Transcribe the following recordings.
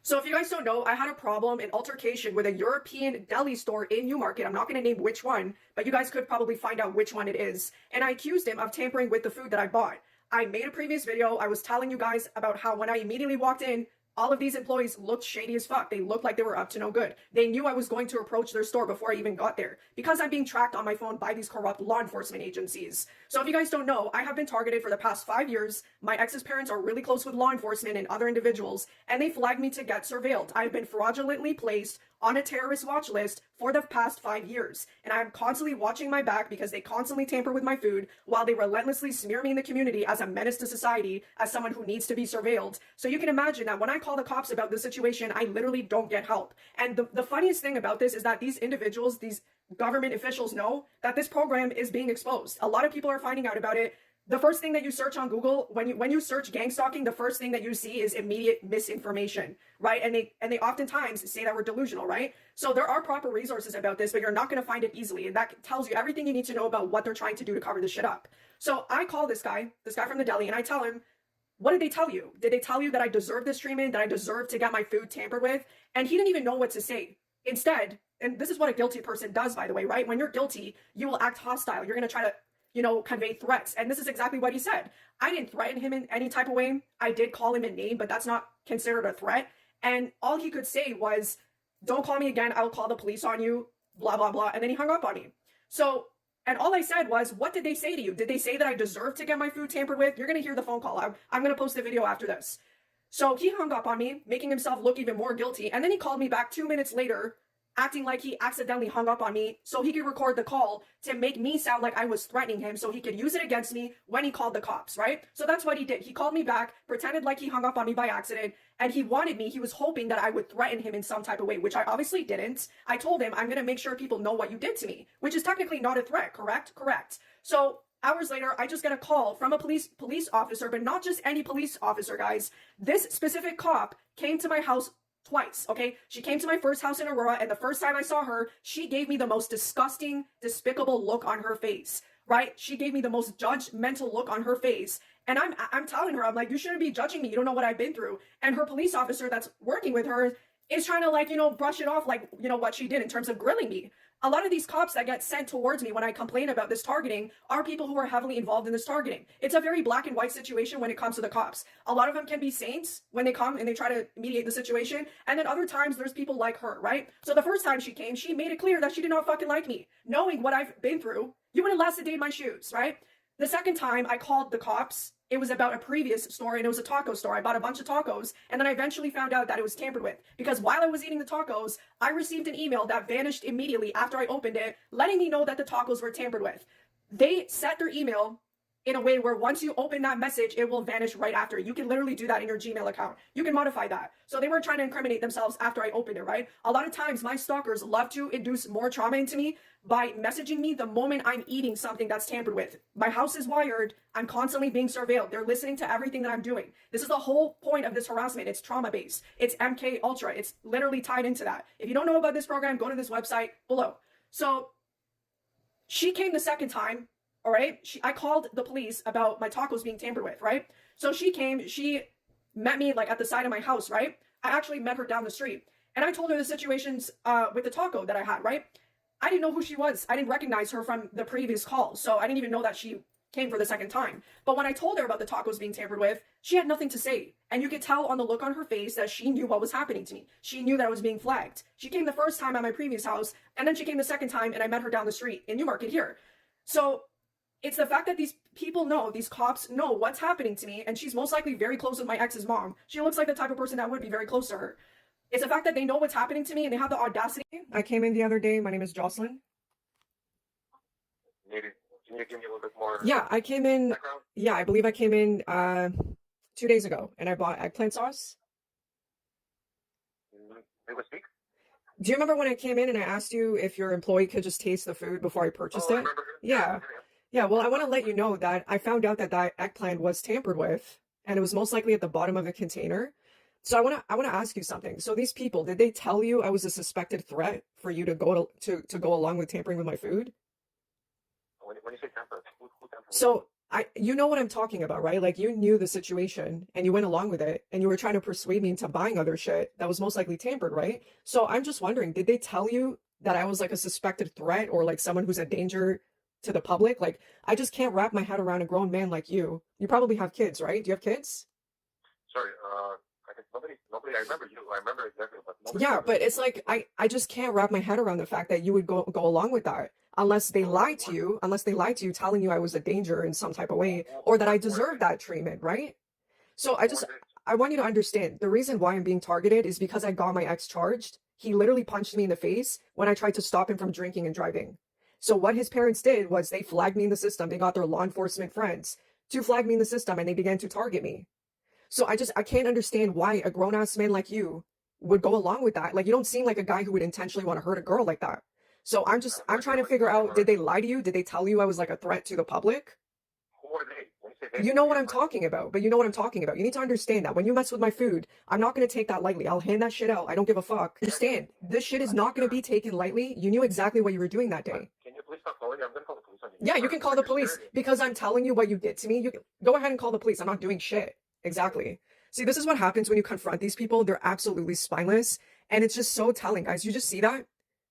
So if you guys don't know, I had a problem, an altercation with a European deli store in Newmarket. I'm not going to name which one, but you guys could probably find out which one it is. And I accused him of tampering with the food that I bought. I made a previous video. I was telling you guys about how when I immediately walked in, all of these employees looked shady as fuck. They looked like they were up to no good. They knew I was going to approach their store before I even got there because I'm being tracked on my phone by these corrupt law enforcement agencies. So if you guys don't know, I have been targeted for the past 5 years. My ex's parents are really close with law enforcement and other individuals, and they flagged me to get surveilled. I've been fraudulently placed on a terrorist watch list for the past 5 years. And I'm constantly watching my back because they constantly tamper with my food while they relentlessly smear me in the community as a menace to society, as someone who needs to be surveilled. So you can imagine that when I call the cops about this situation, I literally don't get help. And the funniest thing about this is that these individuals, these government officials know that this program is being exposed. A lot of people are finding out about it. The first thing that you search on Google, when you search gang stalking, the first thing that you see is immediate misinformation, right? And they oftentimes say that we're delusional, right? So there are proper resources about this, but you're not going to find it easily. And that tells you everything you need to know about what they're trying to do to cover this shit up. So I call this guy from the deli, and I tell him, what did they tell you? Did they tell you that I deserve this treatment, that I deserve to get my food tampered with? And he didn't even know what to say. Instead, and this is what a guilty person does, by the way, right? When you're guilty, you will act hostile. You're going to try to convey threats. And this is exactly what he said. I didn't threaten him in any type of way. I did call him a name, but that's not considered a threat. And all he could say was, don't call me again. I'll call the police on you, blah, blah, blah. And then he hung up on me. So, and all I said was, what did they say to you? Did they say that I deserve to get my food tampered with? You're going to hear the phone call. I'm going to post the video after this. So he hung up on me, making himself look even more guilty. And then he called me back 2 minutes later, acting like he accidentally hung up on me so he could record the call to make me sound like I was threatening him so he could use it against me when he called the cops, right? So that's what he did. He called me back, pretended like he hung up on me by accident, and he wanted me, he was hoping that I would threaten him in some type of way, which I obviously didn't. I told him, I'm going to make sure people know what you did to me, which is technically not a threat, correct? Correct. So hours later, I just get a call from a police officer, but not just any police officer, guys. This specific cop came to my house twice, okay? She came to my first house in Aurora, and the first time I saw her, she gave me the most disgusting, despicable look on her face, right? She gave me the most judgmental look on her face. And I'm telling her, I'm like, you shouldn't be judging me. You don't know what I've been through. And her police officer that's working with her is trying to brush it off what she did in terms of grilling me. A lot of these cops that get sent towards me when I complain about this targeting are people who are heavily involved in this targeting. It's a very black and white situation when it comes to the cops. A lot of them can be saints when they come and they try to mediate the situation. And then other times there's people like her, right? So the first time she came, she made it clear that she did not fucking like me. Knowing what I've been through, you would have last a day in my shoes, right? The second time I called the cops, it was about a previous store, and it was a taco store. I bought a bunch of tacos, and then I eventually found out that it was tampered with. Because while I was eating the tacos, I received an email that vanished immediately after I opened it, letting me know that the tacos were tampered with. They set their email in a way where once you open that message, it will vanish right after. You can literally do that in your Gmail account. You can modify that. So they weren't trying to incriminate themselves after I opened it, right? A lot of times, my stalkers love to induce more trauma into me by messaging me the moment I'm eating something that's tampered with. My house is wired. I'm constantly being surveilled. They're listening to everything that I'm doing. This is the whole point of this harassment. It's trauma-based. It's MK Ultra. It's literally tied into that. If you don't know about this program, go to this website below. So she came the second time, all right? I called the police about my tacos being tampered with, right? So she came, she met me at the side of my house, right? I actually met her down the street. And I told her the situations with the taco that I had, right? I didn't know who she was. I didn't recognize her from the previous call. So I didn't even know that she came for the second time. But when I told her about the tacos being tampered with, she had nothing to say. And you could tell on the look on her face that she knew what was happening to me. She knew that I was being flagged. She came the first time at my previous house, and then she came the second time, and I met her down the street in Newmarket here. So it's the fact that these people know, these cops know what's happening to me, and she's most likely very close with my ex's mom. She looks like the type of person that would be very close to her. It's the fact that they know what's happening to me and they have the audacity. I came in the other day. My name is Jocelyn. Can you give me a little bit more? Yeah, I came in. Background? Yeah, I believe I came in 2 days ago, and I bought eggplant sauce. They would speak? Do you remember when I came in and I asked you if your employee could just taste the food before I purchased it? Yeah. Yeah, well, I want to let you know that I found out that eggplant was tampered with, and it was most likely at the bottom of the container. So I want to ask you something. So these people, did they tell you I was a suspected threat for you to go along with tampering with my food? When you say tamper, who tampered? So you know what I'm talking about, right? Like you knew the situation and you went along with it and you were trying to persuade me into buying other shit that was most likely tampered, right? So I'm just wondering, did they tell you that I was like a suspected threat or like someone who's a danger to the public? Like I just can't wrap my head around a grown man like you. You probably have kids, right? Do you have kids? Sorry, I think nobody, I remember you, I remember exactly, but nobody. Yeah, but it's like I just can't wrap my head around the fact that you would go along with that unless they lied to you, telling you I was a danger in some type of way or that I deserved that treatment, right? So I want you to understand the reason why I'm being targeted is because I got my ex charged. He literally punched me in the face when I tried to stop him from drinking and driving. So what his parents did was they flagged me in the system. They got their law enforcement friends to flag me in the system and they began to target me. So I can't understand why a grown-ass man like you would go along with that. Like you don't seem like a guy who would intentionally want to hurt a girl like that. So I'm trying to figure out, did they lie to you? Did they tell you I was like a threat to the public? Who are they? When you say they, You know what I'm talking about, but you know what I'm talking about. You need to understand that when you mess with my food, I'm not going to take that lightly. I'll hand that shit out. I don't give a fuck. Understand, this shit is not going to be taken lightly. You knew exactly what you were doing that day. Can you please stop calling? I'm gonna call the police on you. Yeah, you can call the police because I'm telling you what you did to me. You can go ahead and call the police. I'm not doing shit. Exactly. See, this is what happens when you confront these people. They're absolutely spineless. And it's just so telling, guys. You just see that?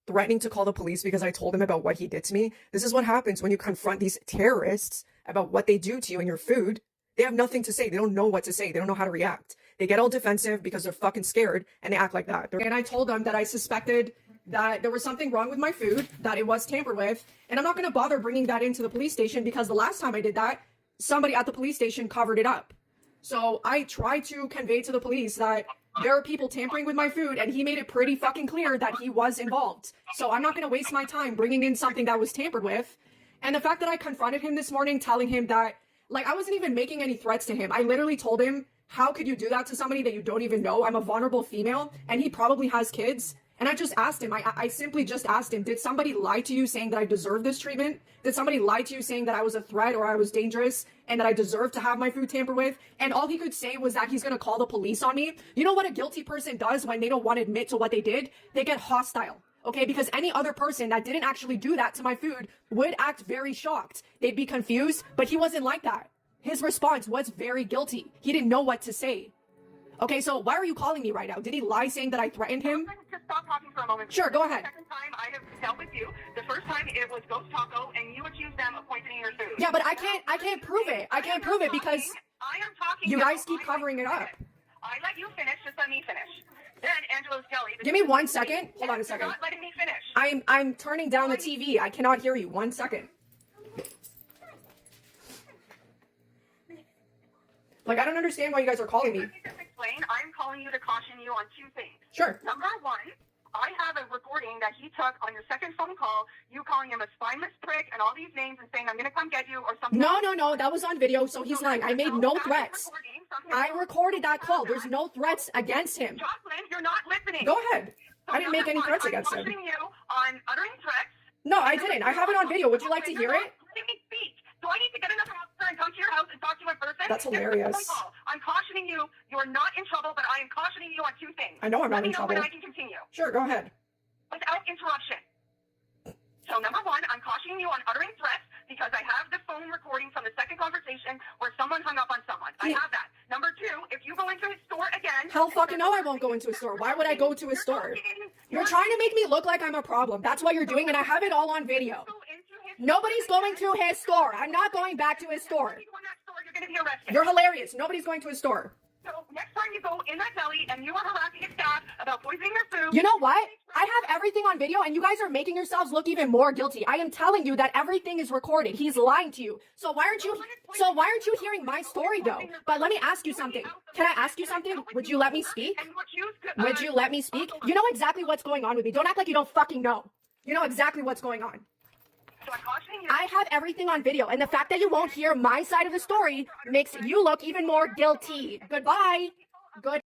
Threatening to call the police because I told him about what he did to me. This is what happens when you confront these terrorists about what they do to you and your food. They have nothing to say. They don't know what to say. They don't know how to react. They get all defensive because they're fucking scared and they act like that. And I told them that I suspected that there was something wrong with my food, that it was tampered with. And I'm not going to bother bringing that into the police station because the last time I did that, somebody at the police station covered it up. So I tried to convey to the police that there are people tampering with my food and he made it pretty fucking clear that he was involved. So I'm not going to waste my time bringing in something that was tampered with. And the fact that I confronted him this morning telling him that, like, I wasn't even making any threats to him. I literally told him, how could you do that to somebody that you don't even know? I'm a vulnerable female and he probably has kids. And I just asked him, I simply just asked him, did somebody lie to you saying that I deserve this treatment? Did somebody lie to you saying that I was a threat or I was dangerous and that I deserve to have my food tampered with? And all he could say was that he's going to call the police on me. You know what a guilty person does when they don't want to admit to what they did? They get hostile. Okay, because any other person that didn't actually do that to my food would act very shocked. They'd be confused, but he wasn't like that. His response was very guilty. He didn't know what to say. Okay, so why are you calling me right now? Did he lie saying that I threatened him? Just stop talking for a moment. Sure, go ahead. The second time I have dealt with you, the first time it was Ghost Taco, and you accused them of poisoning your food. Yeah, but I can't prove it. I can't prove it because I am talking. you now. guys keep covering it up. I let you finish. Just let me finish. Then Angelo's Deli. Give me 1 second. Hold on a second. You're not letting me finish. I'm turning down the TV. I cannot hear you. 1 second. Like, I don't understand why you guys are calling me. Let me just explain. I'm calling you to caution you on two things. Sure. Number one, I have a recording that he took on your second phone call, you calling him a spineless prick and all these names and saying, I'm going to come get you or something. No. That was on video, so he's lying. I made no threats. I recorded that call. There's no threats against him. Jocelyn, you're not listening. Go ahead. So I didn't make any threats against I'm him. cautioning you on uttering threats. No, I didn't. I have it on video. Would you like to hear it? Let me speak. Do I need to get another officer and come to your house and talk to you in person? That's This is a hilarious. phone call. I'm cautioning you. You are not in trouble, but I am cautioning you on two things. I know I'm not in trouble. Let me know when I can continue. Sure, go ahead. Without interruption. So number one, I'm cautioning you on uttering threats because I have the phone recording from the second conversation where someone hung up on someone. I have that. Number two, if you go into his store again... Hell fucking no, I won't go into a store. Why would I go to a store? You're trying to make me look like I'm a problem. That's what you're doing, and I have it all on video. Nobody's going to his store. I'm not going back to his store. If you go in that store, you're going to be arrested. You're hilarious. Nobody's going to his store. So next time you go in that deli and you are harassing your staff about poisoning their food... You know what? I have everything on video and you guys are making yourselves look even more guilty. I am telling you that everything is recorded. He's lying to you. So why aren't you hearing my story though? But let me ask you something. Can I ask you something? Would you let me speak? Would you let me speak? You know exactly what's going on with me. Don't act like you don't fucking know. You know exactly what's going on. So I'm cautioning you. I have everything on video, and the fact that you won't hear my side of the story makes you look even more guilty. Goodbye. Good.